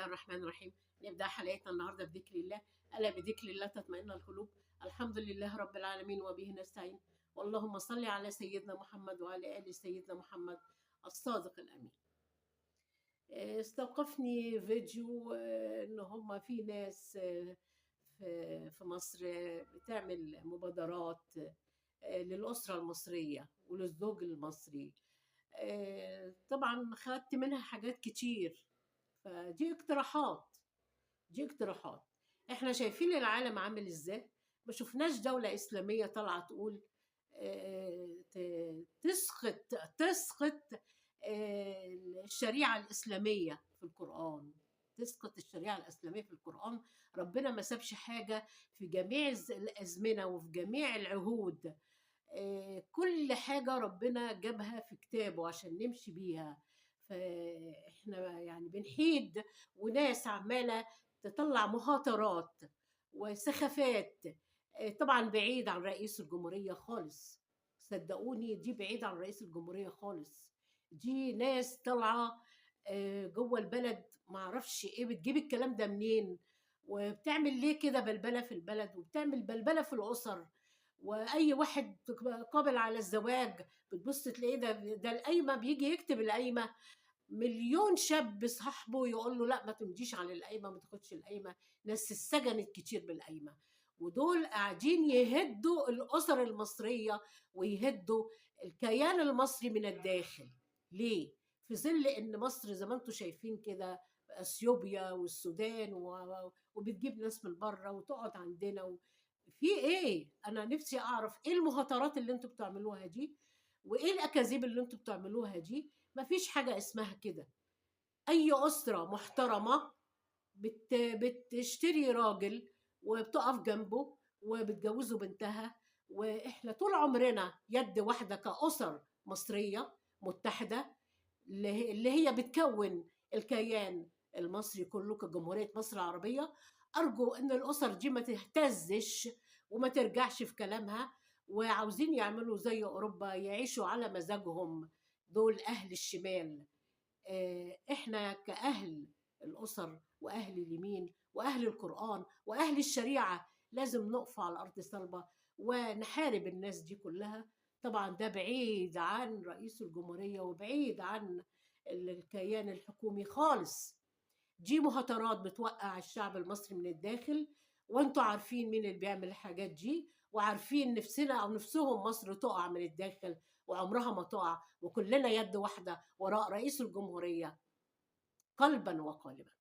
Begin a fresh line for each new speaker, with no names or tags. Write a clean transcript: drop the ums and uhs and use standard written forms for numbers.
الله الرحمن الرحيم. نبدأ حلقتنا النهارده بذكر الله. ألا بذكر الله تطمئن القلوب. الحمد لله رب العالمين وبه نستعين. اللهم صل على سيدنا محمد وعلى آل سيدنا محمد الصادق الأمين. استوقفني فيديو إن هم في ناس في مصر بتعمل مبادرات للأسرة المصرية وللزوج المصري. طبعا خدت منها حاجات كتير، فدي اقتراحات. احنا شايفين العالم عامل ازاي. ما شفناش دولة إسلامية طالعة تقول تسقط الشريعة الإسلامية في القرآن. تسقط الشريعة الإسلامية في القرآن. ربنا ما سابش حاجة في جميع الأزمنة وفي جميع العهود. كل حاجة ربنا جابها في كتابه عشان نمشي بيها. فإحنا يعني بنحيد، وناس عمالة تطلع مهاترات وسخافات. طبعا بعيد عن رئيس الجمهورية خالص. صدقوني دي بعيد عن رئيس الجمهورية خالص. دي ناس طالعة جوه البلد، معرفش ايه بتجيب الكلام ده منين، وبتعمل ليه كده بلبلة في البلد، وبتعمل بلبلة في الأسر. واي واحد قابل على الزواج بتبص تلاقيه ده القايمه، بيجي يكتب القايمه مليون شاب صاحبه يقول له لا ما تمديش على القايمه، ما تاخدش القايمه. ناس اتسجنت كتير بالقايمه، ودول قاعدين يهدوا الاسر المصريه ويهدوا الكيان المصري من الداخل. ليه؟ في ظل ان مصر زي ما انتم شايفين كده، اثيوبيا والسودان وبتجيب ناس من بره وتقعد عندنا. في ايه؟ انا نفسي اعرف ايه المهاترات اللي انتوا بتعملوها دي، وايه الاكاذيب اللي انتوا بتعملوها دي. مفيش حاجة اسمها كده. اي اسرة محترمة بتشتري راجل وبتقف جنبه وبتجوزه بنتها. واحنا طول عمرنا يد واحدة كأسر مصرية متحدة، اللي هي بتكون الكيان المصري كله كجمهورية مصر العربية. أرجو أن الأسر دي ما تهتزش وما ترجعش في كلامها، وعاوزين يعملوا زي أوروبا يعيشوا على مزاجهم. دول أهل الشمال. إحنا كأهل الأسر وأهل اليمين وأهل القرآن وأهل الشريعة لازم نقف على الأرض صلبة ونحارب الناس دي كلها. طبعا ده بعيد عن رئيس الجمهورية وبعيد عن الكيان الحكومي خالص. دي مهاترات بتوقع الشعب المصري من الداخل، وانتوا عارفين مين اللي بيعمل الحاجات دي، وعارفين نفسنا او نفسهم مصر تقع من الداخل، وعمرها ما تقع، وكلنا يد واحدة وراء رئيس الجمهورية قلبا وقالبا.